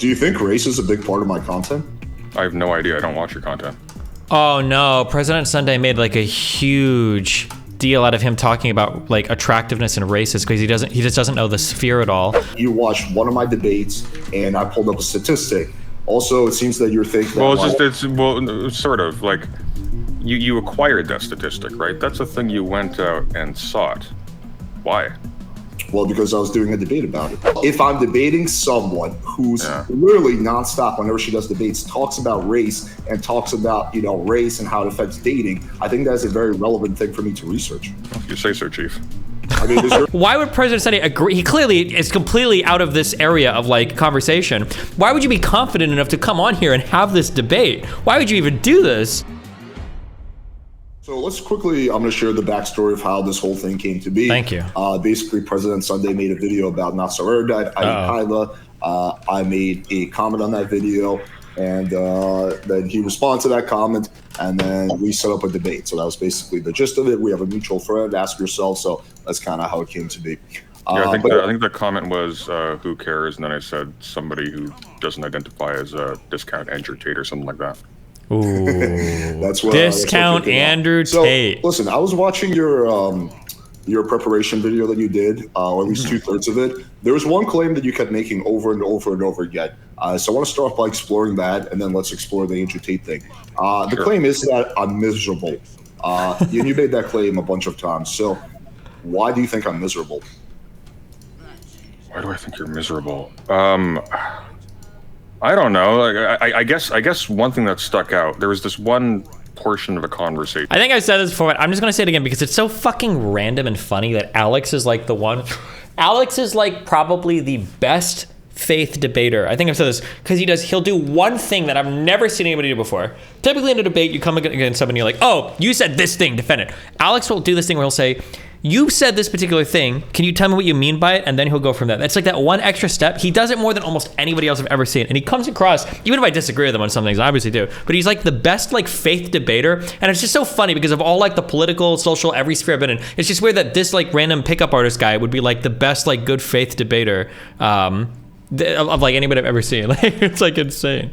Do you think race is a big part of my content? I have no idea. I don't watch your content. Oh no, President Sunday made like a huge deal out of him talking about like attractiveness and races because he just doesn't know the sphere at all. You watched one of my debates and I pulled up a statistic. Also, it seems that you're thinking that well, sort of like you acquired that statistic, right? That's a thing you went out and sought. Why? Well, because I was doing a debate about it. If I'm debating someone who's literally nonstop whenever she does debates, talks about race and talks about, race and how it affects dating, I think that's a very relevant thing for me to research. You say so, Chief. I mean, why would President Sunday agree? He clearly is completely out of this area of like conversation. Why would you be confident enough to come on here and have this debate? Why would you even do this? So let's quickly, I'm going to share the backstory of how this whole thing came to be. Thank you. Basically, President Sunday made a video about Nasser Erdogan, Kyla. I made a comment on that video, and then he responded to that comment, and then we set up a debate. So that was basically the gist of it. We have a mutual friend, ask yourself. So that's kind of how it came to be. Yeah, I think the comment was, who cares? And then I said somebody who doesn't identify as a discount Andrew Tate or something like that. Ooh. That's what discount Andrew Tate. So, listen, I was watching your preparation video that you did, or at least 2/3 of it. There was one claim that you kept making over and over and over again. So I want to start off by exploring that, and then let's explore the Andrew Tate thing. The claim is that I'm miserable. You made that claim a bunch of times. So why do you think I'm miserable? Why do I think you're miserable? I don't know. Like, I guess one thing that stuck out, there was this one portion of a conversation. I think I said this before, but I'm just gonna say it again because it's so fucking random and funny that Alex is like the one. Alex is like probably the best faith debater. I think I've said this because he'll do one thing that I've never seen anybody do before. Typically in a debate, you come against somebody and you're like, oh, you said this thing, defend it. Alex will do this thing where he'll say, you said this particular thing. Can you tell me what you mean by it? And then he'll go from that. That's like that one extra step. He does it more than almost anybody else I've ever seen. And he comes across, even if I disagree with him on some things, I obviously do, but he's like the best like faith debater. And it's just so funny because of all like the political, social, every sphere I've been in. It's just weird that this like random pickup artist guy would be like the best like good faith debater of like anybody I've ever seen. Like it's like insane.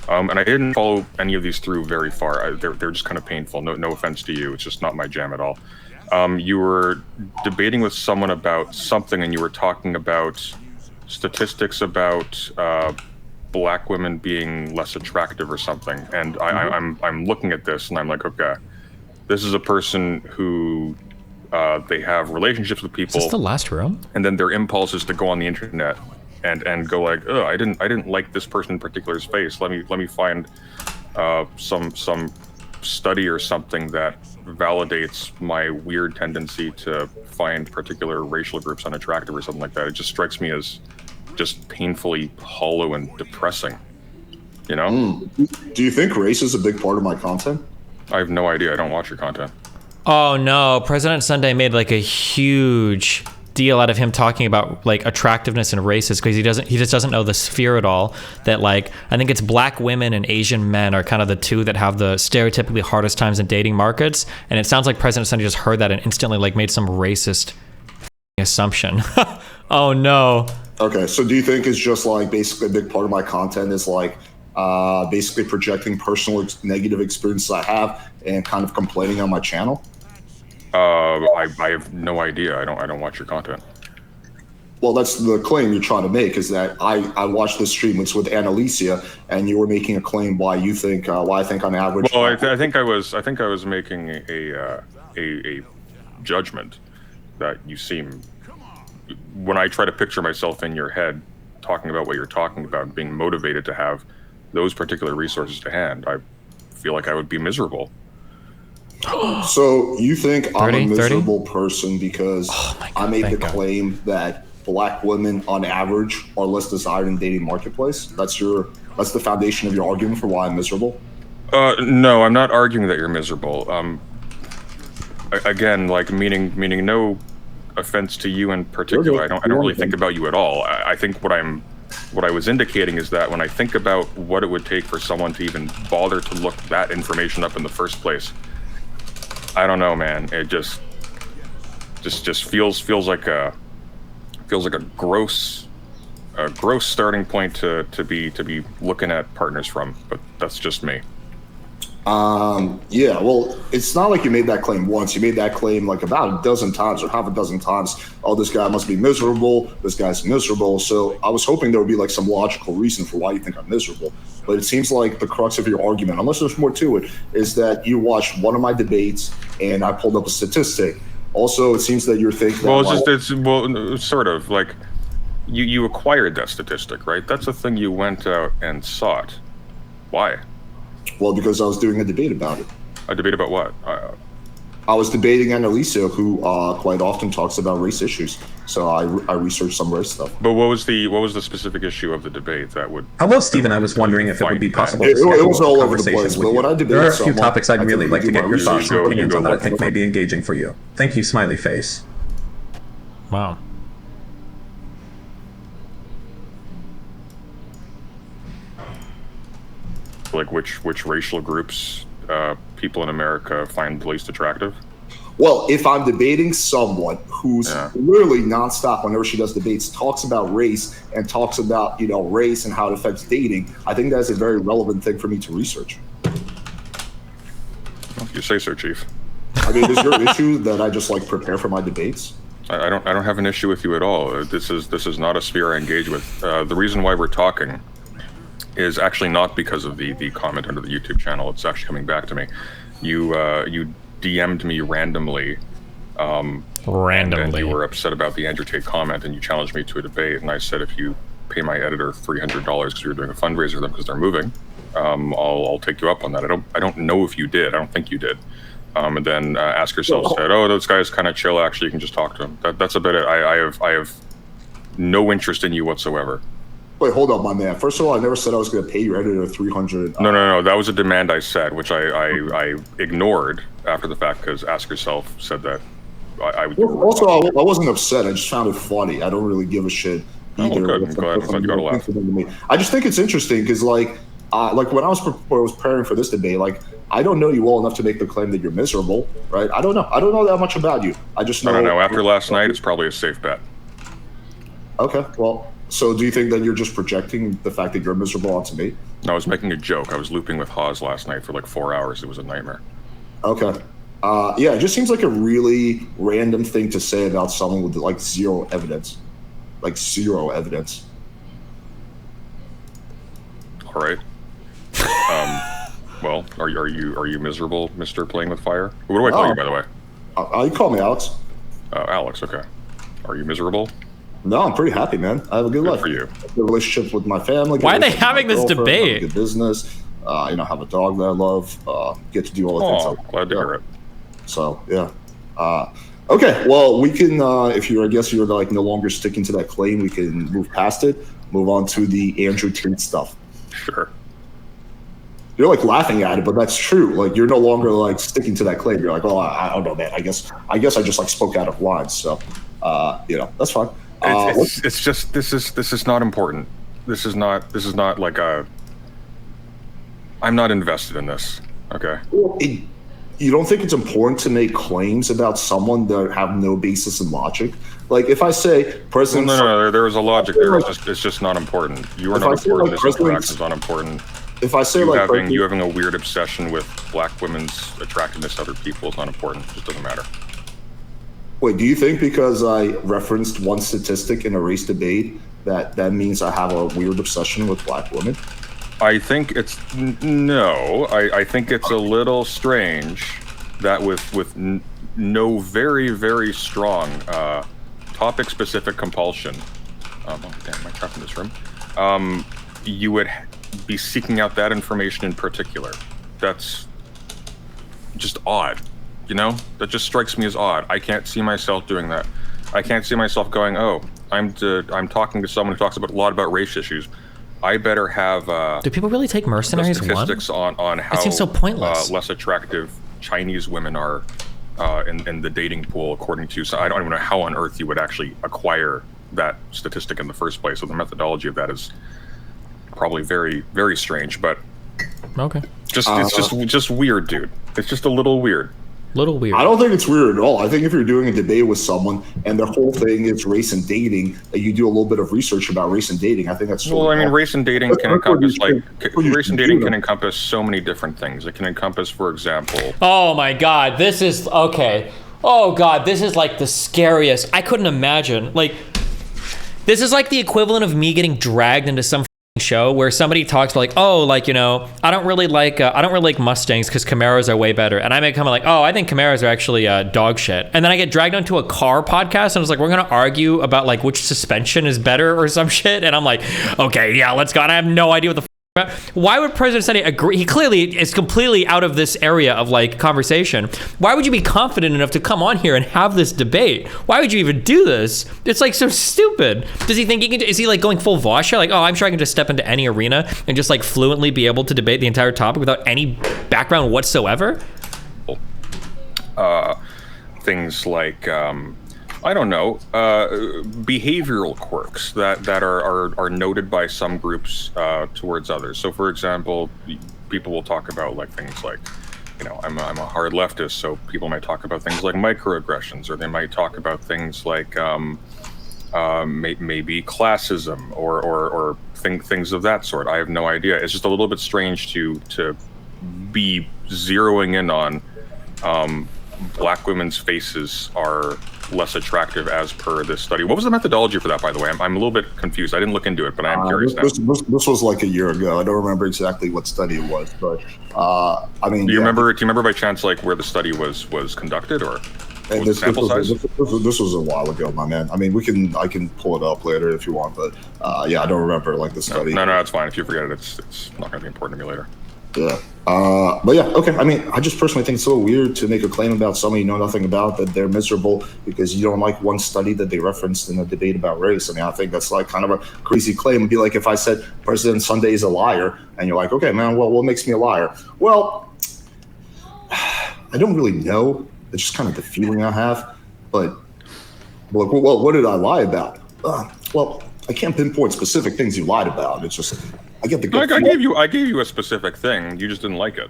And I didn't follow any of these through very far. They're just kind of painful. No offense to you. It's just not my jam at all. You were debating with someone about something, and you were talking about statistics about black women being less attractive or something. And I'm looking at this, and I'm like, okay, this is a person who they have relationships with people. Is this the last room? And then their impulse is to go on the internet and go like, oh, I didn't like this person in particular's face. Let me find some study or something that validates my weird tendency to find particular racial groups unattractive or something like that. It just strikes me as just painfully hollow and depressing. You know? Do you think race is a big part of my content? I have no idea. I don't watch your content. Oh no, President Sunday made like a huge deal out of him talking about like attractiveness and races because he just doesn't know the sphere at all. That like I think it's black women and Asian men are kind of the two that have the stereotypically hardest times in dating markets, and it sounds like President Sunday just heard that and instantly like made some racist assumption. Oh no. Okay, so do you think it's just like basically a big part of my content is like basically projecting personal negative experiences I have and kind of complaining on my channel? I have no idea. I don't watch your content. Well, that's the claim you're trying to make, is that I watched the stream. It's with Annalicia, and you were making a claim why you think why I think on average. Well, I think I was making a judgment that you seem, when I try to picture myself in your head talking about what you're talking about, being motivated to have those particular resources to hand, I feel like I would be miserable. So you think 30, I'm a 30? miserable person because God, I made the thank God. claim that black women on average are less desired in dating marketplace? That's the foundation of your argument for why I'm miserable? No, I'm not arguing that you're miserable. Again, like meaning no offense to you in particular. I don't really think about you at all. I think what I was indicating is that when I think about what it would take for someone to even bother to look that information up in the first place, I don't know, man. It just Just feels like a gross starting point to be looking at partners from. But that's just me. Yeah, well, it's not like you made that claim once. You made that claim like about a dozen times or half a dozen times. Oh, this guy must be miserable. This guy's miserable. So I was hoping there would be like some logical reason for why you think I'm miserable. But it seems like the crux of your argument, unless there's more to it, is that you watched one of my debates and I pulled up a statistic. Also, it seems that you're thinking. Well, it's sort of like you acquired that statistic, right? That's a thing you went out and sought. Why? Well, because I was doing a debate about it. A debate about what? I was debating Annalisa, who quite often talks about race issues. So I researched some race stuff. But what was the specific issue of the debate that would? Hello, Stephen. I was wondering if it would be possible to It was schedule all a over the conversation place. with But when I you. debate There are a few someone, topics I'd really like to get your thoughts and opinions on that I think may be engaging for you. Thank you, smiley face. Wow. Like which racial groups people in America find the least attractive? Well, if I'm debating someone who's literally nonstop whenever she does debates, talks about race and talks about, race and how it affects dating, I think that's a very relevant thing for me to research. Well, you say so, Chief. I mean, is your issue that I just prepare for my debates? I don't have an issue with you at all. This is not a sphere I engage with. The reason why we're talking is actually not because of the comment under the YouTube channel. It's actually coming back to me. You DM'd me randomly. And you were upset about the Andrew Tate comment, and you challenged me to a debate. And I said, if you pay my editor $300 because you're doing a fundraiser for them because they're moving, I'll take you up on that. I don't know if you did. I don't think you did. And then Ask Yourself said, oh, those guys kind of chill. Actually, you can just talk to them. That's about it. I have no interest in you whatsoever. Wait, hold up, my man. First of all, I never said I was going to pay your editor $300. No. That was a demand I set, which I ignored after the fact because Ask Yourself said that I would. Also, I wasn't upset. I just found it funny. I don't really give a shit either. Oh, good. I'm glad you got a laugh. I just think it's interesting because, when I was preparing for this debate, I don't know you well enough to make the claim that you're miserable, right? I don't know that much about you. I just know. I don't know. After last night, it's probably a safe bet. Okay, well. So do you think that you're just projecting the fact that you're miserable onto me? No, I was making a joke. I was looping with Hawes last night for 4 hours. It was a nightmare. Okay. Yeah, it just seems like a really random thing to say about someone with zero evidence. Zero evidence. All right. Well, are you miserable, Mr. Playing with Fire? What do I call you, by the way? You call me Alex. Alex, okay. Are you miserable? No, I'm pretty happy, man. I have a good life. For you. Good relationships with my family. Why are they having this debate? Good business. Have a dog that I love. Get to do all the things. Glad to hear it. So yeah. Okay. Well, we can. If you're no longer sticking to that claim, we can move past it. Move on to the Andrew Tate stuff. Sure. You're laughing at it, but that's true. You're no longer sticking to that claim. You're oh, I don't know, man. I guess I just spoke out of line. So, that's fine. It's just this is not important. This is not I'm not invested in this. Okay. You don't think it's important to make claims about someone that have no basis in logic? If I say President... No, there is a logic there. It's just not important. You are not important. This interaction is not important. If I say you having a weird obsession with black women's attractiveness to other people is not important. It just doesn't matter. Wait, do you think because I referenced one statistic in a race debate that means I have a weird obsession with black women? I think it's no. I think it's a little strange that with no very, very strong topic-specific compulsion. Oh damn! Am I trapped in this room? You would be seeking out that information in particular. That's just odd. That just strikes me as odd. I can't see myself doing that. I can't see myself going, oh, I'm talking to someone who talks a lot about race issues. I better have do people really take mercenaries statistics on how it seems so pointless. Less attractive Chinese women are in the dating pool according to. So I don't even know how on earth you would actually acquire that statistic in the first place. So the methodology of that is probably very, very strange. But okay, it's just weird, dude. It's just a little weird. Little weird. I don't think it's weird at all. I think if you're doing a debate with someone and their whole thing is race and dating, and you do a little bit of research about race and dating, I think that's well. I mean, race and dating can encompass race and dating can encompass so many different things. It can encompass, for example. Oh my God, this is okay. Oh God, this is like the scariest. I couldn't imagine. Like, this is like the equivalent of me getting dragged into some show where somebody talks about like, oh, like, you know, I don't really like Mustangs because Camaros are way better, and I may come like, oh, I think Camaros are actually dog shit, and then I get dragged onto a car podcast and it's like, we're gonna argue about like which suspension is better or some shit, and I'm like, okay, yeah, let's go. And I have no idea what the why would President Sunday agree? He clearly is completely out of this area of like conversation. Why would you be confident enough to come on here and have this debate? Why would you even do this? It's like so stupid. Does he think he can? Is he like going full Vosha? Like, oh, I'm sure I can just step into any arena and just like fluently be able to debate the entire topic without any background whatsoever? Things like I don't know, behavioral quirks that are noted by some groups towards others. So, for example, people will talk about like things like, you know, I'm a hard leftist, so people might talk about things like microaggressions, or they might talk about things like maybe classism or things of that sort. I have no idea. It's just a little bit strange to be zeroing in on black women's faces are less attractive as per this study. What was the methodology for that, by the way? I'm a little bit confused. I didn't look into it, but I am curious now. This was like a year ago. I don't remember exactly what study it was, but I mean, do you remember by chance like where the study was conducted, or what was the sample size? This was a while ago, my man. I mean, I can pull it up later if you want, but yeah, I don't remember like the study. No, it's fine. If you forget it, it's not going to be important to me later. Yeah. But yeah, okay. I mean, I just personally think it's a little weird to make a claim about somebody you know nothing about, that they're miserable because you don't like one study that they referenced in a debate about race. I mean, I think that's like kind of a crazy claim. It'd be like if I said President Sunday is a liar, and you're like, okay, man, well, what makes me a liar? Well, I don't really know. It's just kind of the feeling I have. But, well, what did I lie about? Well, I can't pinpoint specific things you lied about. It's just I get the good. I gave you a specific thing. You just didn't like it.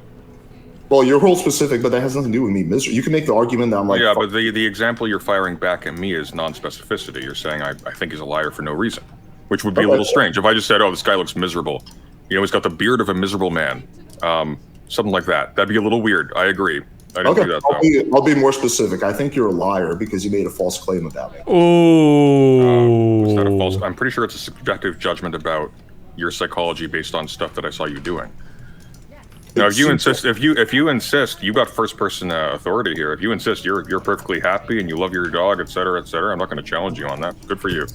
Well, your whole specific, but that has nothing to do with me. You can make the argument that I'm like. Yeah, but the example you're firing back at me is non-specificity. You're saying I think he's a liar for no reason, which would be a little strange. If I just said, oh, this guy looks miserable. You know, he's got the beard of a miserable man. Something like that. That'd be a little weird. I agree. I didn't do that, I'll be more specific. I think you're a liar because you made a false claim about me. Ooh. Is that a false? I'm pretty sure it's a subjective judgment about your psychology based on stuff that I saw you doing. Now, if you insist, you got first-person authority here. If you insist you're perfectly happy and you love your dog, et cetera, I'm not going to challenge you on that. Good for you.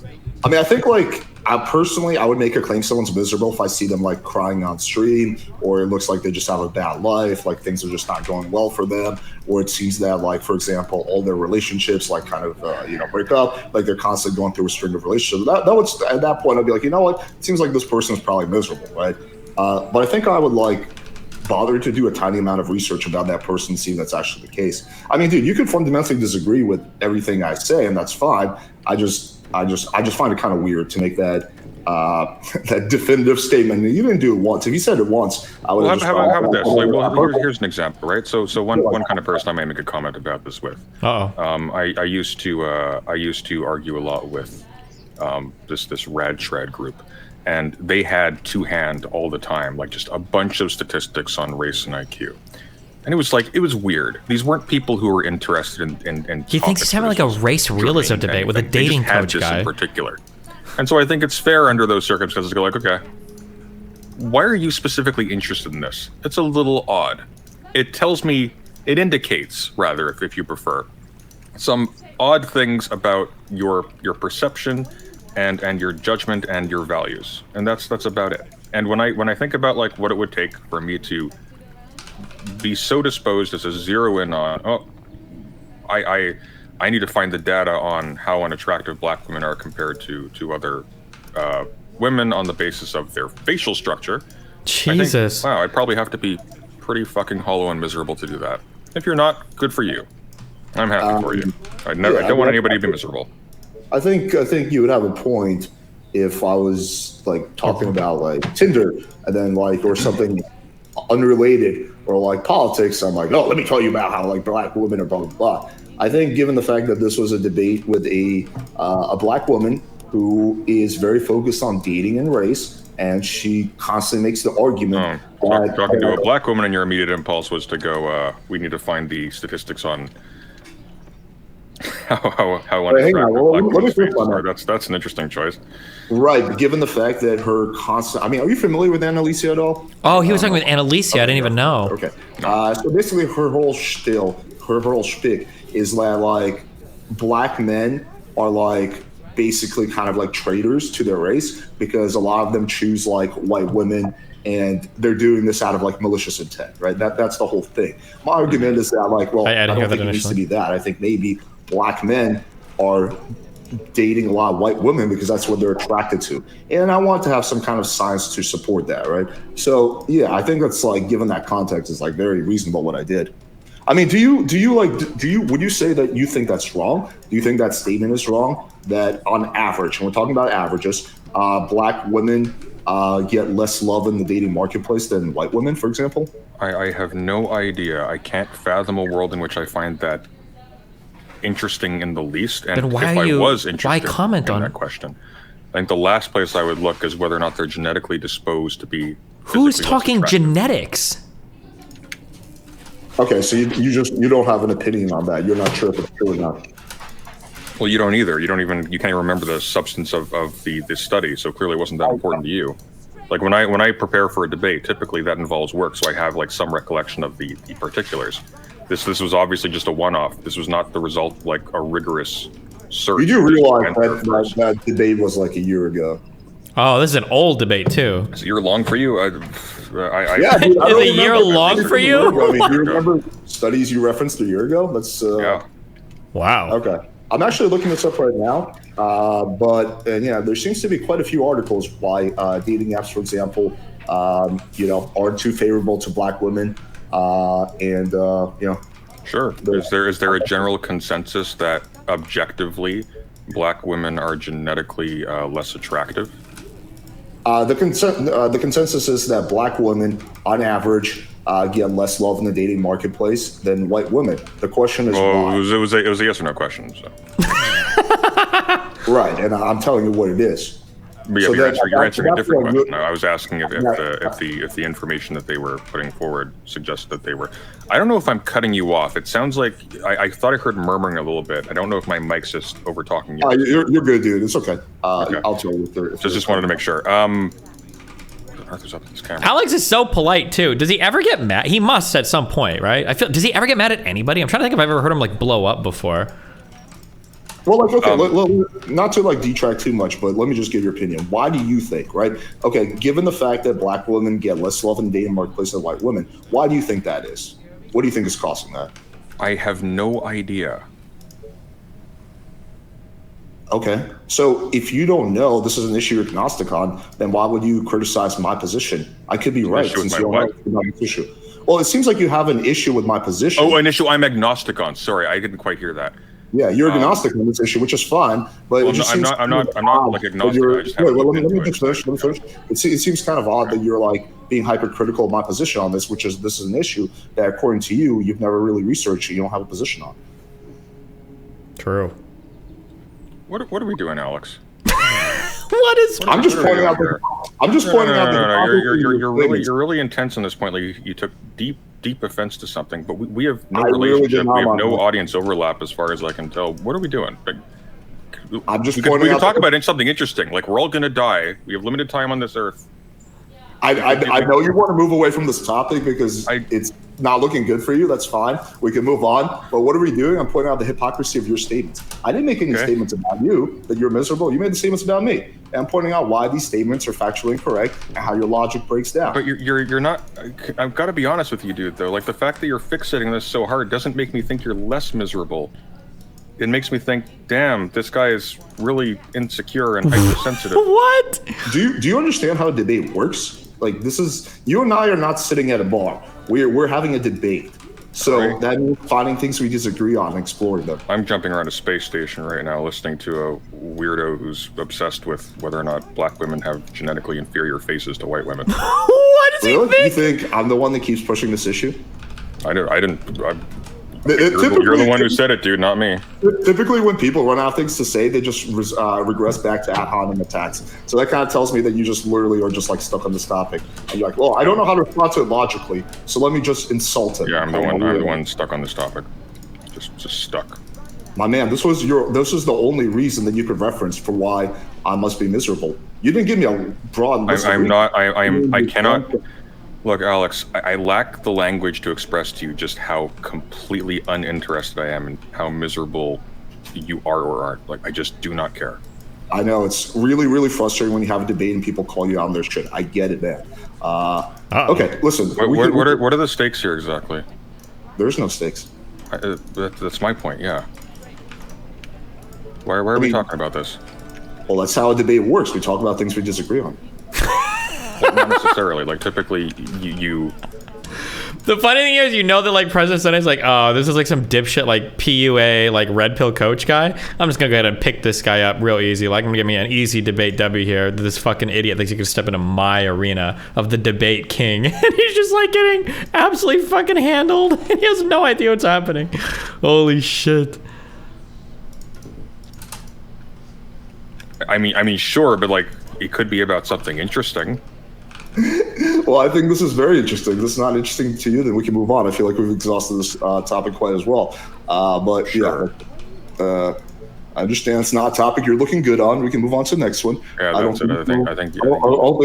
I mean, I think like personally, I would make a claim someone's miserable if I see them like crying on stream, or it looks like they just have a bad life, like things are just not going well for them, or it seems that like, for example, all their relationships like kind of break up, like they're constantly going through a string of relationships. That would, at that point, I'd be like, you know what? It seems like this person is probably miserable, right? But I think I would like bother to do a tiny amount of research about that person, see if that's actually the case. I mean, dude, you can fundamentally disagree with everything I say, and that's fine. I just find it kind of weird to make that that definitive statement. You didn't do it once. If you said it once, I would have. How about this? Like, well, here's an example, right? So one kind of person I may make a comment about this with. I used to argue a lot with this rad shred group. And they had two-hand all the time, like just a bunch of statistics on race and IQ. And it was weird. These weren't people who were interested in he thinks he's having like a race realism debate with a dating coach guy. In particular. And so I think it's fair under those circumstances to go like, okay, why are you specifically interested in this? It's a little odd. It indicates, rather, if you prefer, some odd things about your perception and your judgment and your values, and that's about it. And when I think about like what it would take for me to be so disposed as to zero in on, I need to find the data on how unattractive black women are compared to other women on the basis of their facial structure. Jesus. I'd probably have to be pretty fucking hollow and miserable to do that. If you're not, good for you. I'm happy for you. I don't want anybody to be miserable. I think you would have a point if I was like talking about like Tinder and then like or something unrelated, or like politics, I'm like, oh, let me tell you about how like black women are blah blah blah. I think given the fact that this was a debate with a black woman who is very focused on dating and race, and she constantly makes the argument. Talking to a black woman, and your immediate impulse was to go, we need to find the statistics on how that's an interesting choice. Right, given the fact that her constant. I mean, are you familiar with Annalisa at all? Oh, he was talking with Annalisa. I didn't even know. Okay, so basically, her whole shtick is that like black men are like basically kind of like traitors to their race because a lot of them choose like white women, and they're doing this out of like malicious intent, right? That's the whole thing. My argument is that like, well, I don't think it needs to be that. I think maybe black men are dating a lot of white women because that's what they're attracted to, and I want to have some kind of science to support that, right? So yeah, I think that's like, given that context, is like very reasonable what I did. I mean, would you say that you think that's wrong? Do you think that statement is wrong? That on average, and we're talking about averages, black women get less love in the dating marketplace than white women, for example? I have no idea. I can't fathom a world in which I find that interesting in the least. And then why comment on that question? I think the last place I would look is whether or not they're genetically disposed to be. Who's talking genetics? Okay, so you don't have an opinion on that. You're not sure if it's true or not. Well, you don't either. You can't even remember the substance of the study, so clearly it wasn't that important to you. Like when I prepare for a debate, typically that involves work, so I have like some recollection of the particulars. This was obviously just a one-off. This was not the result of like a rigorous search. You do realize that debate was like a year ago. Oh, this is an old debate too. Is a year long for you? Yeah, dude, is a year long for you? I mean, do you remember studies you referenced a year ago? That's yeah. Wow. Okay, I'm actually looking this up right now. But there seems to be quite a few articles why dating apps, for example, aren't too favorable to black women, Sure. Is there a general consensus that objectively black women are genetically less attractive? The consensus is that black women, on average, get less love in the dating marketplace than white women. The question is why. It was a yes or no question. So. Right, and I'm telling you what it is. But yeah, So you're answering a different like, question. I was asking if the information that they were putting forward suggested that they were. I don't know if I'm cutting you off. It sounds like I thought I heard murmuring a little bit. I don't know if my mic's just over talking you. You're good, dude. It's okay. Okay. I'll tell you. Just wanted to make sure. Arthur's up with his camera. Alex is so polite too. Does he ever get mad? He must at some point, right? Does he ever get mad at anybody? I'm trying to think if I've ever heard him like blow up before. Well, like, okay, not to like detract too much, but let me just get your opinion. Why do you think, right? Okay, given the fact that black women get less love in the dating marketplace than white women, why do you think that is? What do you think is causing that? I have no idea. Okay, so if you don't know this is an issue you're agnostic on, then why would you criticize my position? I could be right since you don't know this issue. Well, it seems like you have an issue with my position. Oh, an issue I'm agnostic on. Sorry, I didn't quite hear that. Yeah, you're agnostic on this issue, which is fine. But well, I'm not like agnostic. Let me finish. It seems kind of odd that you're like being hypercritical of my position on this, this is an issue that, according to you, you've never really researched. You don't have a position on. True. What are we doing, Alex? I'm just pointing out. No. You're really intense on this point. Like you took deep offense to something, but we have no relationship. We have no audience overlap, as far as I can tell. What are we doing? Like, I'm just we pointing can out. talk about something interesting. Like, we're all gonna die. We have limited time on this earth. I know you want to move away from this topic because it's not looking good for you. That's fine. We can move on. But what are we doing? I'm pointing out the hypocrisy of your statements. I didn't make any statements about you, that you're miserable. You made the statements about me. And I'm pointing out why these statements are factually incorrect and how your logic breaks down. But you're not. I've got to be honest with you, dude. Though, like the fact that you're fixating this so hard doesn't make me think you're less miserable. It makes me think, damn, this guy is really insecure and hypersensitive. What? Do you understand how a debate works? Like, this is, you and I are not sitting at a bar. We're having a debate. So that means finding things we disagree on and exploring them. I'm jumping around a space station right now listening to a weirdo who's obsessed with whether or not black women have genetically inferior faces to white women. What Really? You think I'm the one that keeps pushing this issue? You're the one who said it, dude, not me. Typically, when people run out of things to say, they just regress back to ad hominem attacks. So that kind of tells me that you just literally are just like stuck on this topic. And you're like, well, I don't know how to respond to it logically, so let me just insult it. Yeah, I'm the one stuck on this topic. Just stuck. My man, this was the only reason that you could reference for why I must be miserable. You didn't give me a broad list. I cannot. Look, Alex, I lack the language to express to you just how completely uninterested I am and how miserable you are or aren't. Like, I just do not care. I know, it's really, really frustrating when you have a debate and people call you out on their shit. I get it, man. Okay, listen. What are the stakes here exactly? There's no stakes. That's my point, yeah. Why are we talking about this? Well, that's how a debate works. We talk about things we disagree on. Well, not necessarily. Like, typically, you... The funny thing is, you know that, like, President Sunday's like, oh, this is, like, some dipshit, like, PUA, like, red pill coach guy. I'm just gonna go ahead and pick this guy up real easy. Like, I'm gonna give me an easy debate W here. This fucking idiot thinks he can step into my arena of the debate king. And he's just, like, getting absolutely fucking handled. And he has no idea what's happening. Holy shit. I mean, sure, but, like, it could be about something interesting. Well, I think this is very interesting. If this is not interesting to you, then we can move on. I feel like we've exhausted this topic quite as well. But sure. Yeah, I understand it's not a topic you're looking good on. We can move on to the next one. Yeah, I don't think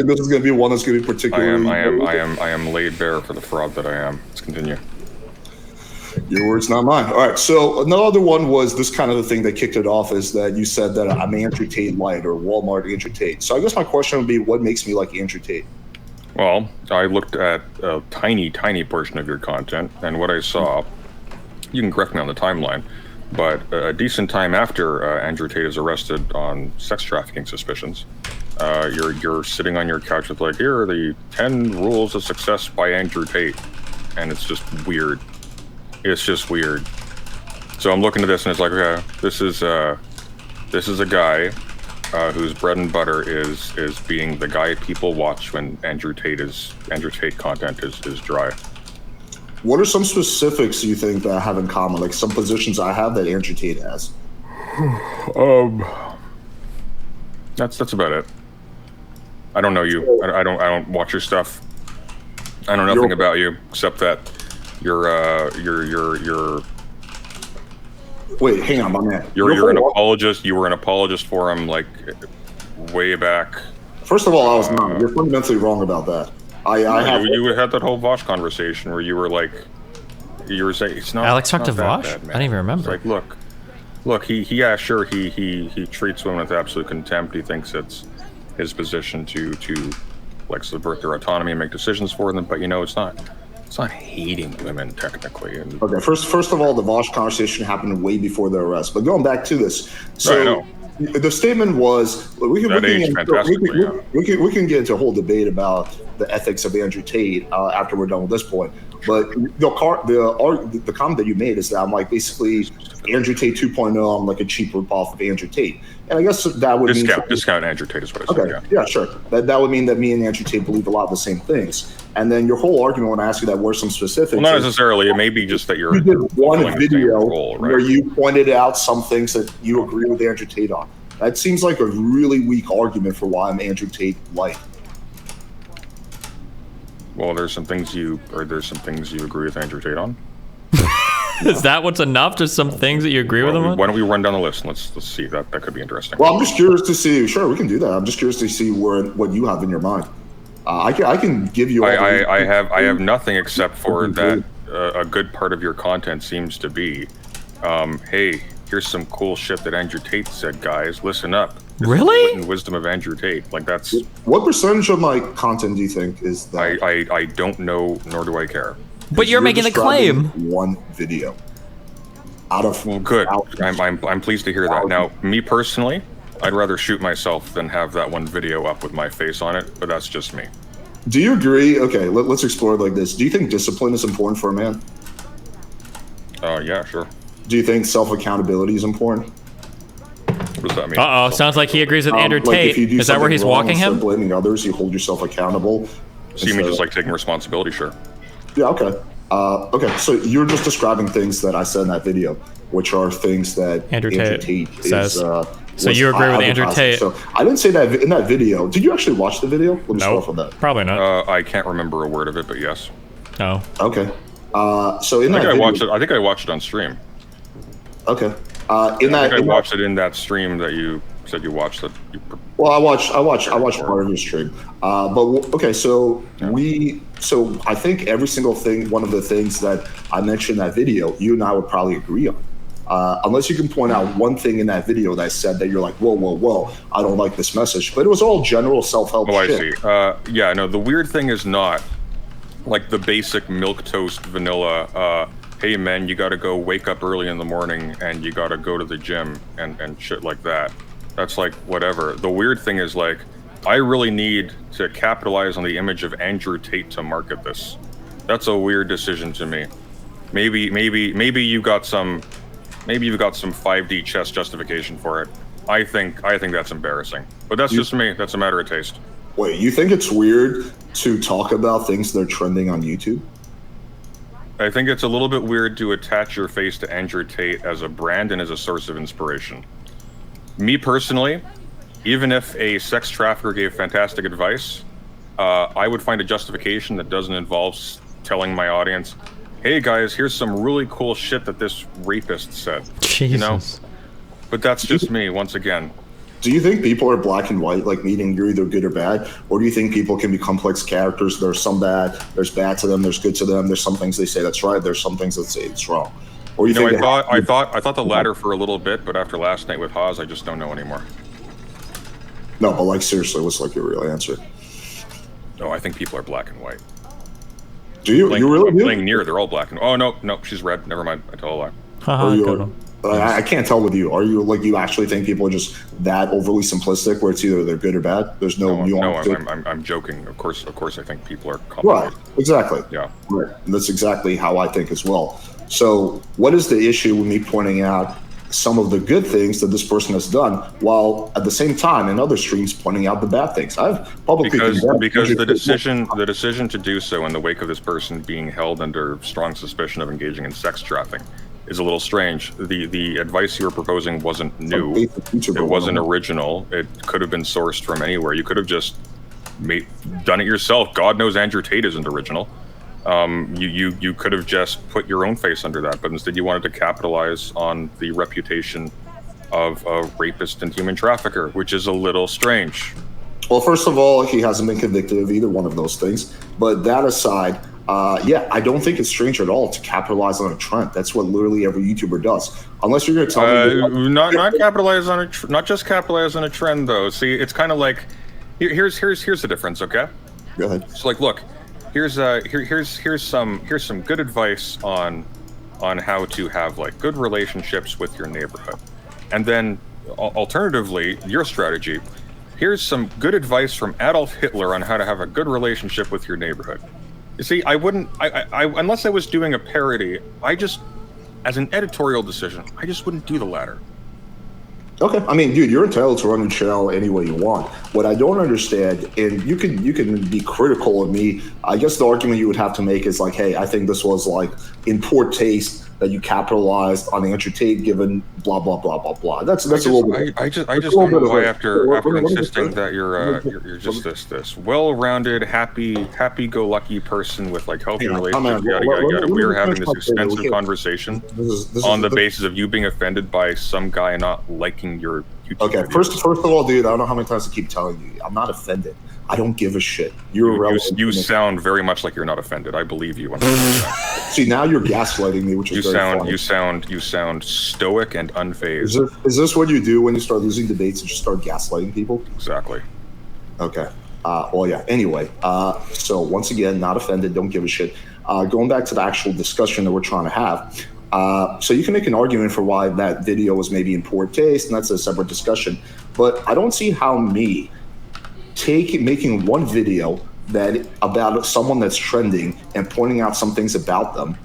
this is going to be one that's going to be particularly. I am laid bare for the fraud that I am. Let's continue. Your words, not mine. All right. So another one was this kind of the thing that kicked it off is that you said that I'm Andrew Tate light or Walmart Andrew Tate. So I guess my question would be, what makes me like Andrew Tate? Well, I looked at a tiny portion of your content, and what I saw, you can correct me on the timeline, but a decent time after Andrew Tate is arrested on sex trafficking suspicions, you're sitting on your couch with like, here are the 10 rules of success by Andrew Tate, and it's just weird. It's just weird. So I'm looking at this, and it's like, okay, this is a guy whose bread and butter is being the guy people watch when Andrew Tate content is dry. What are some specifics you think that I have in common? Like some positions I have that Andrew Tate has? That's about it. I don't know you. I don't watch your stuff. I know nothing about you except that you're Wait, hang on, my man. You're an apologist. You were an apologist for him, like, way back. First of all, I was not. You're fundamentally wrong about that. You had that whole Vosh conversation where you were like, you were saying it's not. Alex talked to Vosh? I didn't even remember. It's like, look. He treats women with absolute contempt. He thinks it's his position to like subvert their autonomy and make decisions for them. But it's not. It's not hating women technically. Okay, first of all, the Vosh conversation happened way before the arrest. But going back to this, so the statement was we can get into a whole debate about the ethics of Andrew Tate after we're done with this point. But the comment that you made is that I'm like basically Andrew Tate 2.0. I'm like a cheap ripoff of Andrew Tate, and I guess that would discount Andrew Tate is what I said. Okay, yeah, sure. That would mean that me and Andrew Tate believe a lot of the same things. And then your whole argument when I ask you that were some specifics. Well, not necessarily. It may be just that you did one video where you pointed out some things that you agree with Andrew Tate on. That seems like a really weak argument for why I'm Andrew Tate light. Well, there's some things you agree with Andrew Tate on. Is that what's enough? Just some things that you agree with him on? Why don't we run down the list and let's see that could be interesting. Well, I'm just curious to see. Sure, we can do that. I'm just curious to see what you have in your mind. I can give you. I have nothing except for that. A good part of your content seems to be, hey, here's some cool shit that Andrew Tate said, guys. Listen up. Really? The wisdom of Andrew Tate. Like that's. What percentage of my content do you think is that? I don't know, nor do I care. But you're making the claim. One video. Well, good. I'm pleased to hear that. Now, me personally, I'd rather shoot myself than have that one video up with my face on it, but that's just me. Do you agree? Okay, let's explore it like this. Do you think discipline is important for a man? Yeah, sure. Do you think self-accountability is important? What does that mean? Uh-oh, sounds like he agrees with Andrew Tate. Is that where he's walking him? Blaming others, you hold yourself accountable. So you mean just like taking responsibility? Sure. Yeah. Okay. Okay. So you're just describing things that I said in that video, which are things that Andrew Tate says. So was you agree with Andrew advertising. Tate? So I didn't say that in that video. Did you actually watch the video? Let me start off with that. Probably not. I can't remember a word of it, but yes. No. Okay. So in I that think I video, watched it. I think I watched it on stream. Okay. I think I watched it in that stream that you said you watched. Well, I watched part of your stream. Okay, so so I think every single thing, one of the things that I mentioned in that video, you and I would probably agree on. Unless you can point out one thing in that video that said that you're like, whoa, I don't like this message. But it was all general self-help shit. I see. Yeah, no, the weird thing is not like the basic milquetoast vanilla, hey man, you gotta go wake up early in the morning and you gotta go to the gym and shit like that. That's like, whatever. The weird thing is like, I really need to capitalize on the image of Andrew Tate to market this. That's a weird decision to me. Maybe you got some 5D chess justification for it. I think that's embarrassing. But that's just me. That's a matter of taste. Wait, you think it's weird to talk about things that are trending on YouTube? I think it's a little bit weird to attach your face to Andrew Tate as a brand and as a source of inspiration. Me personally, even if a sex trafficker gave fantastic advice, I would find a justification that doesn't involve telling my audience, hey guys, here's some really cool shit that this rapist said. Jesus. You know? But that's just me, once again. Do you think people are black and white, like meaning you're either good or bad? Or do you think people can be complex characters? There's some bad, there's bad to them, there's good to them, there's some things they say that's right, there's some things that say it's wrong. Or you think I thought the latter for a little bit, but after last night with Haas, I just don't know anymore. No, but like seriously, what's like your real answer? No, I think people are black and white. Do you? You really do? Playing near, they're all black and oh no, she's red. Never mind. I tell a lie. Good one. I can't tell with you. Are you like you actually think people are just that overly simplistic, where it's either they're good or bad? There's no nuance. No, I'm joking. Of course, I think people are Right. complicated. Exactly. Yeah. Right. And that's exactly how I think as well. So, what is the issue with me pointing out some of the good things that this person has done, while at the same time in other streams pointing out the bad things? I've publicly because the decision to do so in the wake of this person being held under strong suspicion of engaging in sex trafficking is a little strange. The advice you were proposing wasn't new. It wasn't original. It could have been sourced from anywhere. You could have just done it yourself. God knows Andrew Tate isn't original. You could have just put your own face under that, but instead you wanted to capitalize on the reputation of a rapist and human trafficker, which is a little strange. Well, first of all, he hasn't been convicted of either one of those things. But that aside, yeah, I don't think it's strange at all to capitalize on a trend. That's what literally every YouTuber does. Unless you're going to tell me, not capitalize on not just capitalize on a trend though. See, it's kind of like here's the difference. Okay, go ahead. So like, look, here's some good advice on how to have like good relationships with your neighborhood, and then alternatively, your strategy. Here's some good advice from Adolf Hitler on how to have a good relationship with your neighborhood. You see, I wouldn't, unless I was doing a parody, as an editorial decision, I just wouldn't do the latter. Okay, I mean, dude, you're entitled to run your channel any way you want. What I don't understand, and you can be critical of me. I guess the argument you would have to make is like, hey, I think this was like in poor taste that you capitalized on Andrew Tate, given blah blah blah blah blah. That's a little bit. I just don't know why after insisting that you're just this well-rounded, happy-go-lucky person with like healthy relationships, yada. We're having this extensive conversation on the basis of you being offended by some guy not liking your YouTube Okay, first of all, dude, I don't know how many times I keep telling you, I'm not offended. I don't give a shit. You're irrelevant. You sound very much like you're not offended. I believe you. See, now you're gaslighting me, which is very funny. You sound stoic and unfazed. Is this what you do when you start losing debates and just start gaslighting people? Exactly. Okay. Well, yeah. Anyway, so once again, not offended. Don't give a shit. Going back to the actual discussion that we're trying to have. So you can make an argument for why that video was maybe in poor taste, and that's a separate discussion. But I don't see how me making one video that about someone that's trending and pointing out some things about them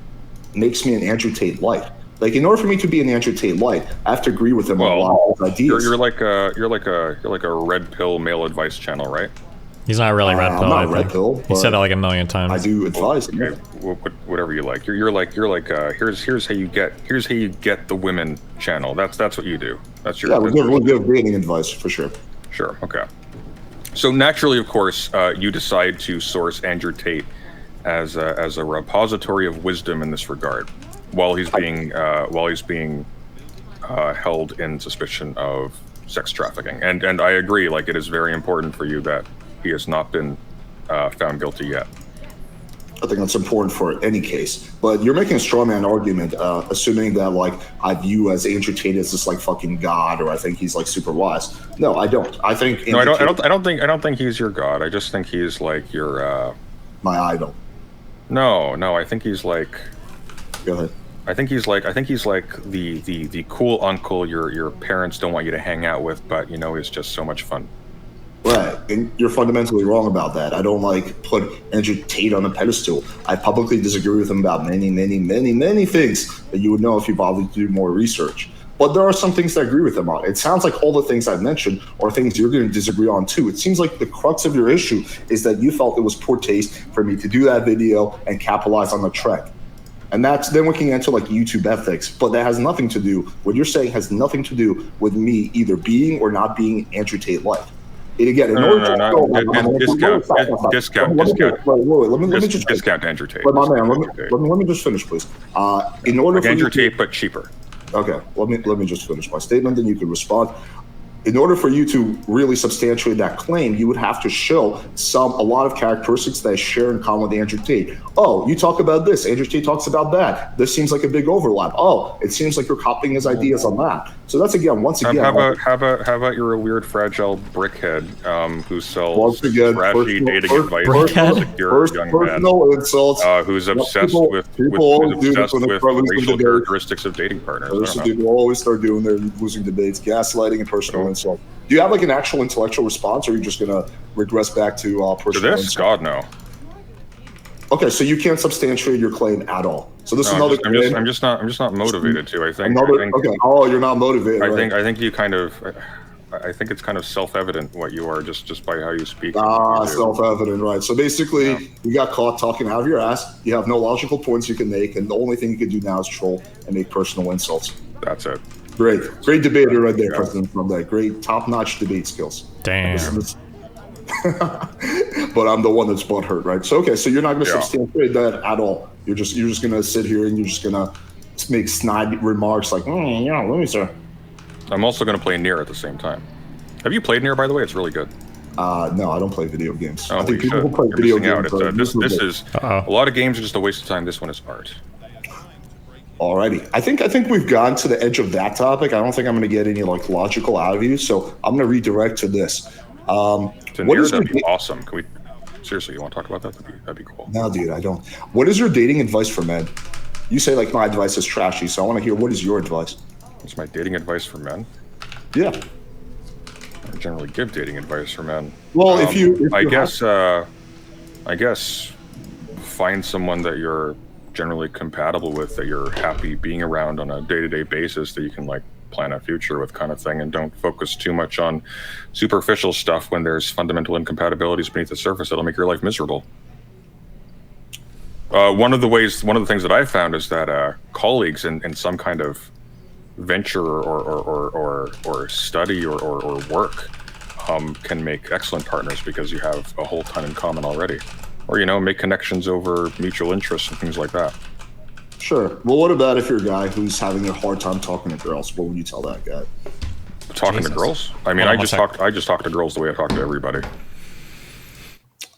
makes me an Andrew Tate light. Like, in order for me to be an Andrew Tate light, I have to agree with him on a lot of his ideas. You're like a red pill male advice channel, right? He's not really red pill. I'm not I red think. pill. He said that like a million times. I do advise. Okay, whatever you like. You're like here's how you get the women channel. That's what you do. That's your. Yeah, we'll give dating advice for sure. Sure. Okay. So naturally, of course, you decide to source Andrew Tate as a repository of wisdom in this regard, while he's being held in suspicion of sex trafficking. And I agree. Like, it is very important for you that he has not been found guilty yet. I think that's important for any case. But you're making a straw man argument, assuming that like I view as Andrew Tate as this like fucking god, or I think he's like super wise. No, I don't. I think Andrew I don't think he's your god. I just think he's like your my idol. No, I think he's like. Go ahead. I think he's like the cool uncle your parents don't want you to hang out with, but you know he's just so much fun. Right, and you're fundamentally wrong about that. I don't like put Andrew Tate on a pedestal. I publicly disagree with him about many things that you would know if you bothered to do more research. But there are some things that I agree with him on. It sounds like all the things I've mentioned are things you're going to disagree on too. It seems like the crux of your issue is that you felt it was poor taste for me to do that video and capitalize on the trend. And that's then we can get into like YouTube ethics, but that has nothing to do, what you're saying has nothing to do with me either being or not being Andrew Tate like. And again, discount. Let me just discount Andrew Tate. But my man, let me just finish, please. In order for Andrew Tate, but cheaper. Okay, let me just finish my statement, then you can respond. In order for you to really substantiate that claim, you would have to show a lot of characteristics that I share in common with Andrew Tate. Oh, you talk about this. Andrew Tate talks about that. This seems like a big overlap. Oh, it seems like you're copying his ideas on that. So that's once again. How about you're a weird fragile brickhead who sells trashy dating advice to secure young men, insults. Who's obsessed with racial characteristics of dating partners. People always start doing their losing debates, gaslighting, and personal insult. Do you have like an actual intellectual response, or are you just gonna regress back to personal this? Insult? God, no. Okay, so you can't substantiate your claim at all. So this is another. I'm just not motivated to. I think. Okay. Oh, you're not motivated. I think you kind of. I think it's kind of self-evident what you are just by how you speak. Self-evident, right? So basically, you got caught talking out of your ass. You have no logical points you can make, and the only thing you can do now is troll and make personal insults. That's it. Great debater right there, President Sunday. Great top-notch debate skills. Damn. But I'm the one that's butthurt, right? So okay, so you're not going to substantiate that at all. You're just going to sit here and you're just going to make snide remarks like, yeah, let me sir. I'm also going to play Nier at the same time. Have you played Nier, by the way? It's really good. No, I don't play video games. I think people who play video games. This is a lot of games are just a waste of time. This one is art. Alrighty, I think we've gotten to the edge of that topic. I don't think I'm going to get any like logical out of you, so I'm going to redirect to this. That'd be awesome. Can we seriously? You want to talk about that? That'd be cool. No, dude, I don't. What is your dating advice for men? You say like my advice is trashy, so I want to hear what is your advice. What's my dating advice for men? Yeah. I generally give dating advice for men. Well, I guess find someone that you're generally compatible with, that you're happy being around on a day-to-day basis, that you can like plan a future with, kind of thing, and don't focus too much on superficial stuff when there's fundamental incompatibilities beneath the surface that'll make your life miserable. One of the things that I've found is that colleagues in some kind of venture or study or work can make excellent partners because you have a whole ton in common already, or make connections over mutual interests and things like that. Sure. Well, what about if you're a guy who's having a hard time talking to girls? What would you tell that guy? Talking to girls? I mean, I just talk to girls the way I talk to everybody.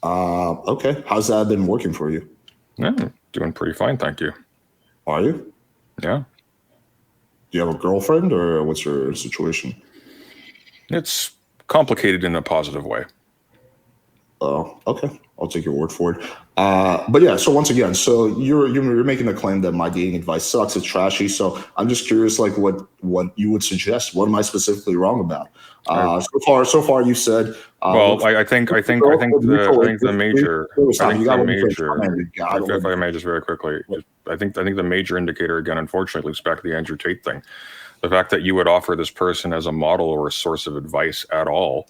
Okay. How's that been working for you? Yeah, doing pretty fine, thank you. Are you? Yeah. Do you have a girlfriend, or what's your situation? It's complicated in a positive way. Oh, okay. I'll take your word for it. But yeah, so once again, so you're making the claim that my dating advice sucks, it's trashy. So I'm just curious, like what you would suggest. What am I specifically wrong about? So far you said. Well, I think the major. If I may just very quickly, I think the major indicator, again, unfortunately, loops back to the Andrew Tate thing. The fact that you would offer this person as a model or a source of advice at all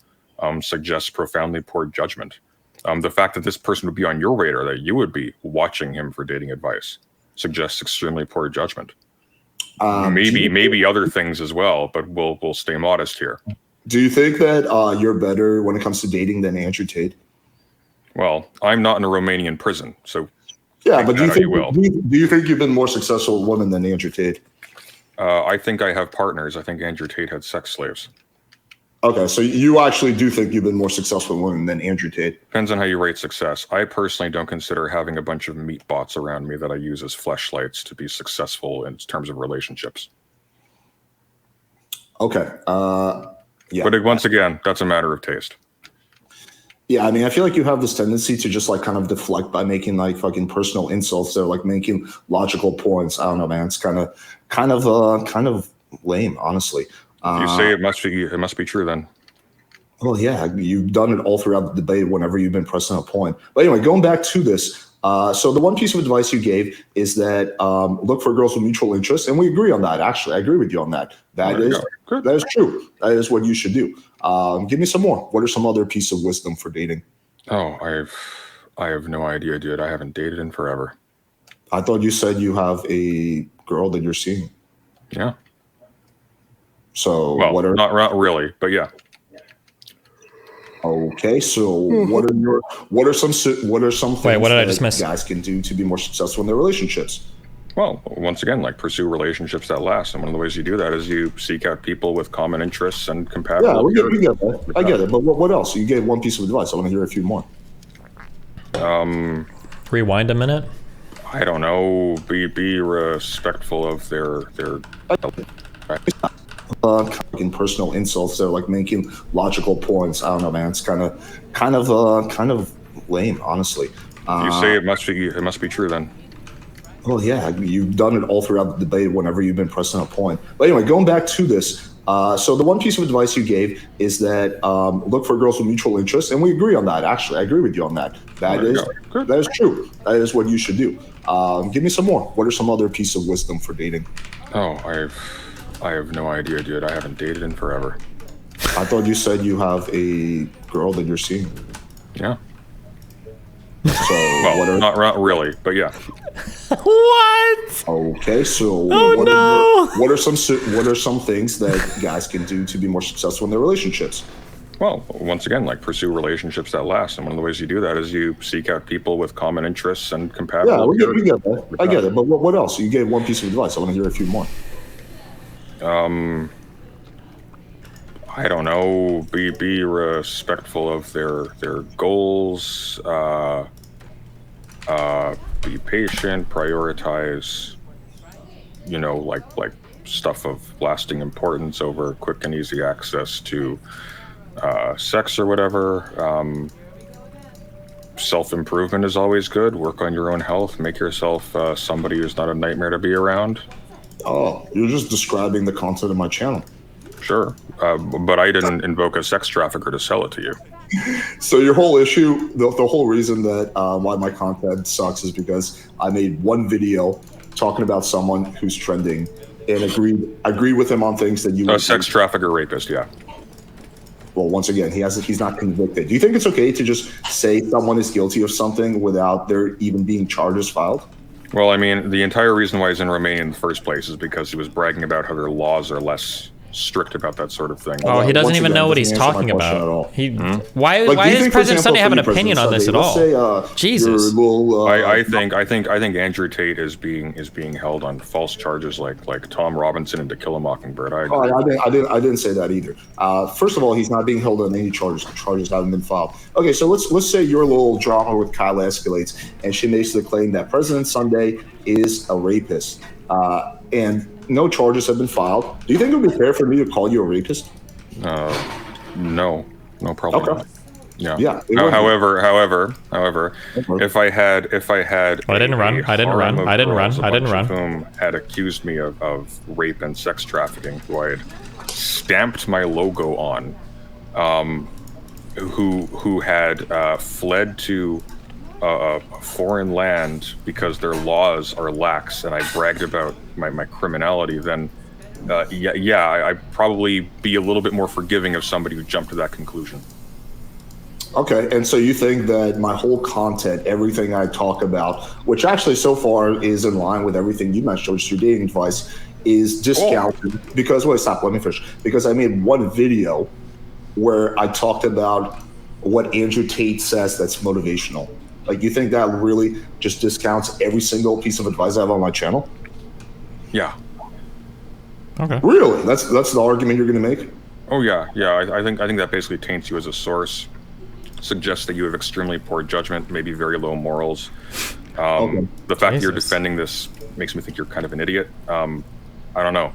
suggests profoundly poor judgment. The fact that this person would be on your radar, that you would be watching him for dating advice, suggests extremely poor judgment. Maybe other things as well, but we'll stay modest here. Do you think that you're better when it comes to dating than Andrew Tate? Well, I'm not in a Romanian prison, so yeah. But do you think you've been more successful with women than Andrew Tate? I think I have partners. I think Andrew Tate had sex slaves. Okay, so you actually do think you've been more successful with women than Andrew Tate? Depends on how you rate success. I personally don't consider having a bunch of meat bots around me that I use as fleshlights to be successful in terms of relationships. Okay. Yeah. But once again, that's a matter of taste. Yeah, I mean, I feel like you have this tendency to just like kind of deflect by making like fucking personal insults or like making logical points. I don't know, man. It's kind of lame, honestly. If you say it must be true then. Well, yeah, you've done it all throughout the debate whenever you've been pressing a point. But anyway, going back to this. So the one piece of advice you gave is that look for girls with mutual interests, and we agree on that. Actually, I agree with you on that. That is true. That is what you should do. Give me some more. What are some other pieces of wisdom for dating? Oh, I have no idea, dude. I haven't dated in forever. I thought you said you have a girl that you're seeing. Yeah. So well, not really, but yeah. Okay, so what are some things what did I just miss? Guys can do to be more successful in their relationships? Well, once again, like pursue relationships that last, and one of the ways you do that is you seek out people with common interests and compatibility. Yeah, we get that. I get it, but what else? You gave one piece of advice. I want to hear a few more. Rewind a minute. I don't know. Be respectful of their in personal insults, they're like making logical points. I don't know, man. It's kind of lame, honestly. You say it must be true then. Well, yeah, you've done it all throughout the debate whenever you've been pressing a point. But anyway, going back to this. So the one piece of advice you gave is that look for girls with mutual interests, and we agree on that. Actually, I agree with you on that. That is true. That is what you should do. Give me some more. What are some other pieces of wisdom for dating? Oh, I have no idea, dude. I haven't dated in forever. I thought you said you have a girl that you're seeing. Yeah. So well, not really, but yeah. What? Okay, so what are some things that guys can do to be more successful in their relationships? Well, once again, like pursue relationships that last, and one of the ways you do that is you seek out people with common interests and compatibility. Yeah, we get that. I get it, but what else? You gave one piece of advice. I want to hear a few more. I don't know. Be respectful of their goals. Be patient. Prioritize. Like stuff of lasting importance over quick and easy access to sex or whatever. Self-improvement is always good. Work on your own health. Make yourself somebody who's not a nightmare to be around. Oh, you're just describing the content of my channel. Sure, but I didn't invoke a sex trafficker to sell it to you. So your whole issue, the whole reason that why my content sucks is because I made one video talking about someone who's trending and agreed with him on things that you... A sex trafficker rapist, yeah. Well, once again, he's not convicted. Do you think it's okay to just say someone is guilty of something without there even being charges filed? Well, I mean, the entire reason why he's in Romania in the first place is because he was bragging about how their laws are less strict about that sort of thing. Oh, he doesn't even know what he's talking about. Why does President Sunday have an opinion on this at all? Jesus. I think Andrew Tate is being held on false charges like Tom Robinson and To Kill a Mockingbird. I didn't say that either. First of all, he's not being held on any charges. The charges haven't been filed. Okay, so let's say your little drama with Kyla escalates, and she makes the claim that President Sunday is a rapist, and no charges have been filed. Do you think it would be fair for me to call you a rapist? No problem. Okay. Yeah. However, if I had I didn't run. Whom had accused me of rape and sex trafficking, who I had stamped my logo on, who had fled to a foreign land because their laws are lax, and I bragged about my criminality, then I'd probably be a little bit more forgiving of somebody who jumped to that conclusion. Okay, and so you think that my whole content, everything I talk about, which actually so far is in line with everything you mentioned, which is your dating advice, is discounted because, wait, stop, let me finish. Because I made one video where I talked about what Andrew Tate says that's motivational. Like, you think that really just discounts every single piece of advice I have on my channel? Yeah. Okay. Really? That's the argument you're going to make? Oh yeah, yeah. I think that basically taints you as a source. Suggests that you have extremely poor judgment, maybe very low morals. Okay. The fact that you're Jesus. defending this makes me think you're kind of an idiot. I don't know.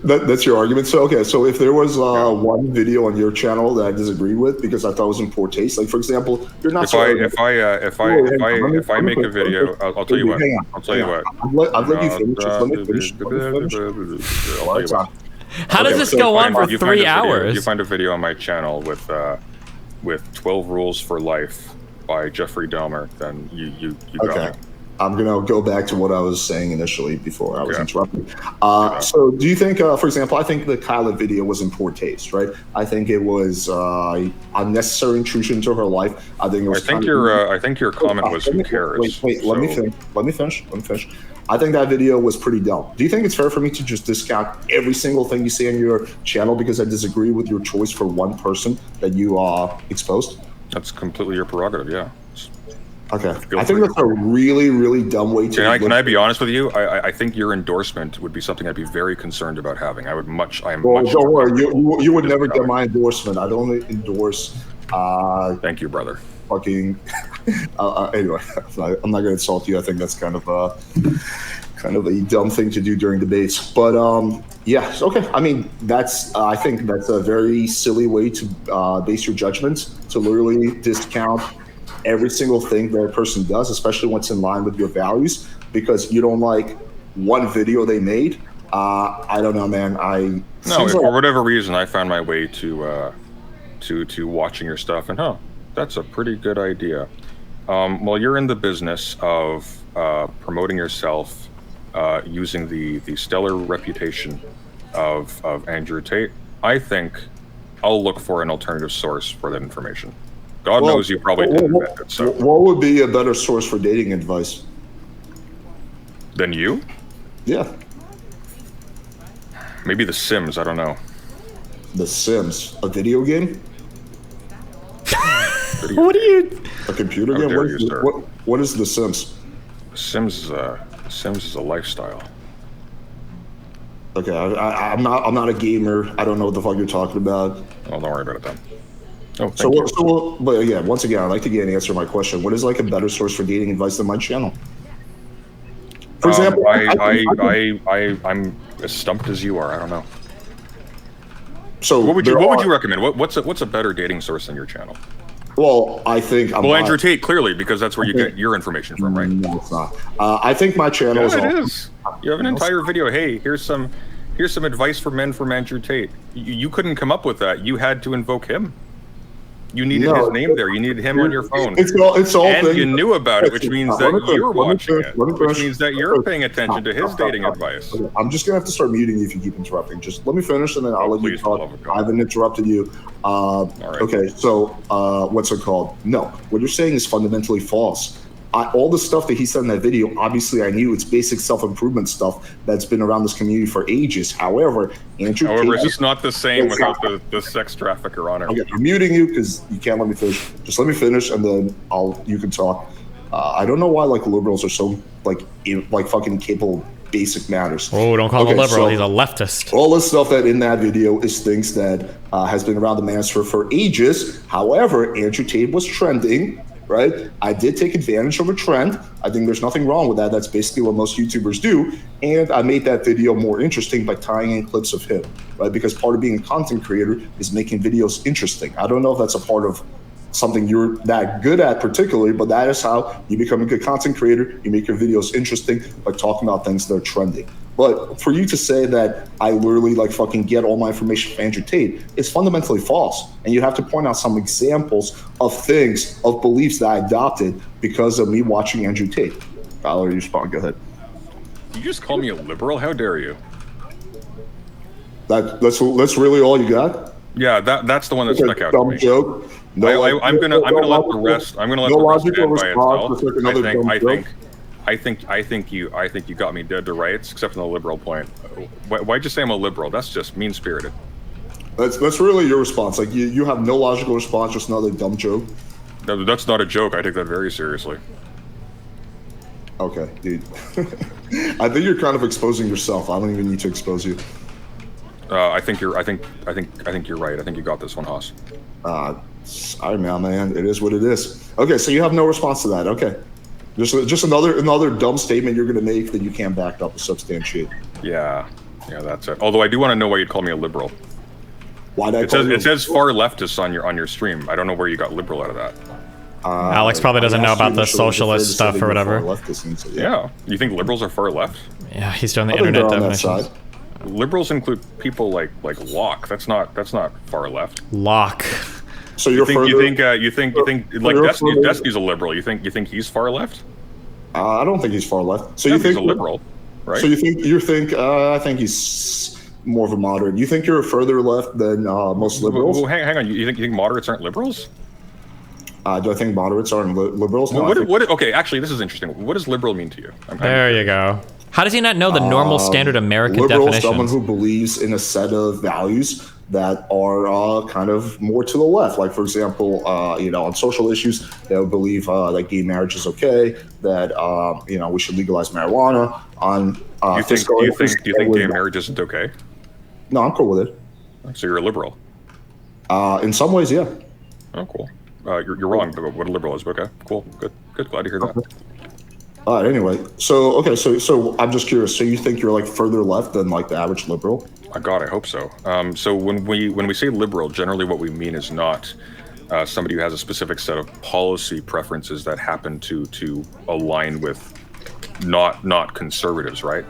That's your argument. So okay, so if there was one video on your channel that I disagreed with because I thought it was in poor taste, like for example, you're not. If I make a video, I'll tell you what. I'll tell you what. I'll let you finish. Just let me finish. I'll tell you what. How does this go on for 3 hours? You find a video on my channel with 12 Rules for Life by Jeffrey Dahmer, then you got Okay. it. I'm gonna go back to what I was saying initially before I was interrupted. So, do you think, for example, I think the Kyla video was in poor taste, right? I think it was unnecessary intrusion into her life. I think it was. I think your comment was who cares. Wait. Let me finish. I think that video was pretty dumb. Do you think it's fair for me to just discount every single thing you say on your channel because I disagree with your choice for one person that you exposed? That's completely your prerogative. Yeah. Okay. I think that's a really, really dumb way to. Can I be honest with you? I think your endorsement would be something I'd be very concerned about having. Don't worry. You would never get my endorsement. I don't endorse. Thank you, brother. Fucking. Anyway, I'm not going to insult you. I think that's kind of a dumb thing to do during debates. But yeah. Okay. I mean, I think that's a very silly way to base your judgment, to literally discount every single thing that a person does, especially when it's in line with your values, because you don't like one video they made. I don't know, man. For whatever reason, I found my way to watching your stuff, and that's a pretty good idea. Well, you're in the business of promoting yourself using the stellar reputation of Andrew Tate. I think I'll look for an alternative source for that information. God knows you probably didn't invent it. So, what would be a better source for dating advice than you? Yeah, maybe The Sims. I don't know. The Sims, a video game? What are you? A computer game? What is The Sims? Sims is a lifestyle. Okay, I'm not a gamer. I don't know what the fuck you're talking about. Oh, don't worry about it then. Oh, but again, once again, I'd like to get an answer to my question. What is like a better source for dating advice than my channel? For example, I'm as stumped as you are. I don't know. So what would you recommend? What's a better dating source than your channel? Well, I think Andrew Tate, clearly, because that's where you get your information from, right? No, it's not. I think my channel is. You have an entire video. Hey, here's some advice for men from Andrew Tate. You couldn't come up with that. You had to invoke him. You needed his name there. You needed him on your phone. It's all. And you knew about it, which means that you're watching it. Which means that you're paying attention to his dating advice. I'm just gonna have to start muting you if you keep interrupting. Just let me finish, and then I'll let you talk. I haven't interrupted you. Okay, so what's it called? No, what you're saying is fundamentally false. All the stuff that he said in that video, obviously I knew. It's basic self-improvement stuff that's been around this community for ages. However, Tate, it's just not the same without the sex trafficker on it. Okay, I'm muting you because you can't let me finish. Just let me finish, and then you can talk. I don't know why like liberals are so like fucking capable of basic matters. Oh, don't call him a liberal. He's a leftist. All this stuff that in that video is things that has been around the manosphere for ages. However, Andrew Tate was trending. Right? I did take advantage of a trend. I think there's nothing wrong with that. That's basically what most YouTubers do. And I made that video more interesting by tying in clips of him, right? Because part of being a content creator is making videos interesting. I don't know if that's a part of something you're that good at particularly, but that is how you become a good content creator. You make your videos interesting by talking about things that are trending. But for you to say that I literally like fucking get all my information from Andrew Tate is fundamentally false. And you have to point out some examples of things, of beliefs that I adopted because of me watching Andrew Tate. I'll let you respond. Go ahead. You just call me a liberal? How dare you? That's really all you got? Yeah, that's the one that stuck out to dumb me. joke. I'm gonna let the rest. I'm gonna let the rest stand by itself. I think you got me dead to rights, except on the liberal point. Why'd you say I'm a liberal? That's just mean spirited. That's really your response. Like you have no logical response, just another dumb joke. No, that's not a joke. I take that very seriously. Okay, dude. I think you're kind of exposing yourself. I don't even need to expose you. I think you're right. I think you got this one, Haas. Sorry, man. It is what it is. Okay, so you have no response to that. Okay, just another dumb statement you're gonna make that you can't back up or substantiate. Yeah, that's it. Although I do want to know why you'd call me a liberal. Why did it says far leftist on your stream. I don't know where you got liberal out of that. Alex probably doesn't know about the socialist stuff or whatever. Yeah, you think liberals are far left? Yeah, he's doing the internet definitions. Liberals include people like Locke. That's not far left. Locke. So you think like Destiny's a liberal? You think he's far left? I don't think he's far left. So you think he's a liberal, right? So you think I think he's more of a moderate. You think you're further left than most liberals? Well, hang on. You think moderates aren't liberals? Do I think moderates aren't liberals? No, okay, actually, this is interesting. What does liberal mean to you? There you go. How does he not know the normal standard American definition? Someone who believes in a set of values that are kind of more to the left. Like, for example, on social issues, they would believe that gay marriage is okay, that we should legalize marijuana. On do you think gay marriage isn't okay? No, I'm cool with it. So you're a liberal? In some ways, yeah. Oh, cool. You're wrong about what a liberal is, but okay, cool, good, glad to hear that. Anyway, so I'm just curious. So you think you're like further left than like the average liberal? God, I hope so. So when we say liberal, generally what we mean is not somebody who has a specific set of policy preferences that happen to align with not conservatives, right?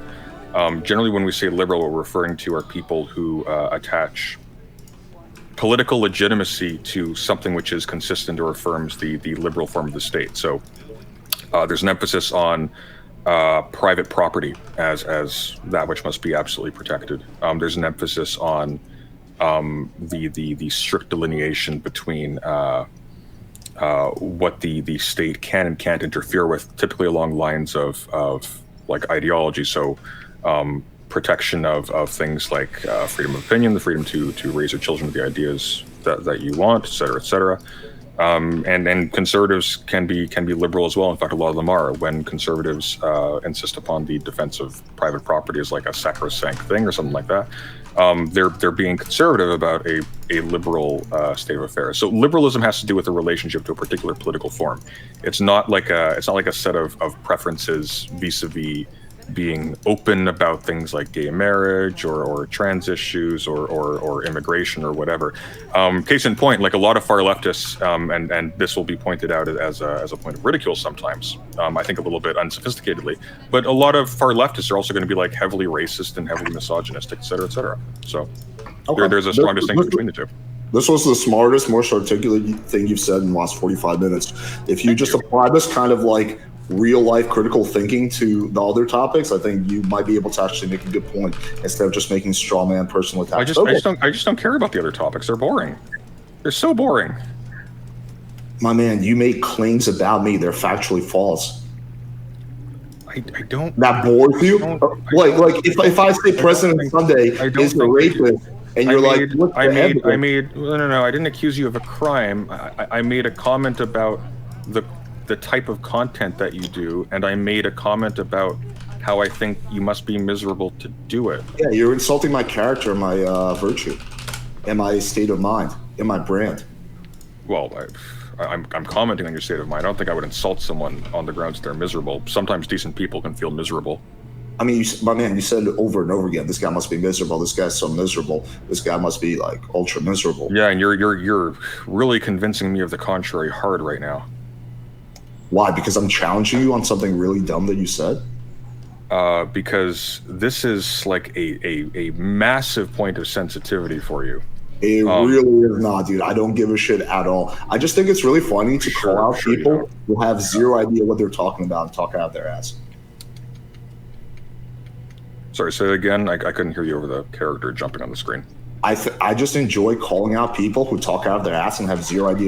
Generally, when we say liberal, what we're referring to are people who attach political legitimacy to something which is consistent or affirms the liberal form of the state. So there's an emphasis on private property as that which must be absolutely protected. There's an emphasis on the strict delineation between what the state can and can't interfere with, typically along lines of like ideology. So protection of things like freedom of opinion, the freedom to raise your children with the ideas that you want, et cetera, et cetera. And conservatives can be liberal as well. In fact, a lot of them are. When conservatives insist upon the defense of private property as like a sacrosanct thing or something like that, they're being conservative about a liberal state of affairs. So liberalism has to do with a relationship to a particular political form. It's not like a set of preferences vis-a-vis being open about things like gay marriage or trans issues or immigration or whatever. Case in point, like a lot of far leftists, and this will be pointed out as a point of ridicule sometimes, I think a little bit unsophisticatedly, but a lot of far leftists are also going to be like heavily racist and heavily misogynistic, et cetera, et cetera. So there's a strong distinction between the two. This was the smartest, most articulate thing you've said in the last 45 minutes. If you just apply this kind of like real life critical thinking to the other topics, I think you might be able to actually make a good point instead of just making straw man personal attacks. I just don't care about the other topics. They're boring. They're so boring. My man, you make claims about me. They're factually false. I don't. That bores you? Like if I say President Sunday is a rapist, and you're I didn't accuse you of a crime. I made a comment about the type of content that you do, and I made a comment about how I think you must be miserable to do it. Yeah, you're insulting my character, my virtue, and my state of mind, and my brand. Well, I'm commenting on your state of mind. I don't think I would insult someone on the grounds they're miserable. Sometimes decent people can feel miserable. I mean, my man, you said over and over again, this guy must be miserable. This guy's so miserable. This guy must be like ultra miserable. Yeah, and you're really convincing me of the contrary hard right now. Why? Because I'm challenging you on something really dumb that you said? Because this is like a massive point of sensitivity for you. It really is not, dude. I don't give a shit at all. I just think it's really funny to call out people who have zero idea what they're talking about and talk out their ass. Sorry, say it again. I couldn't hear you over the character jumping on the screen. I just enjoy calling out people who talk out of their ass and have zero idea what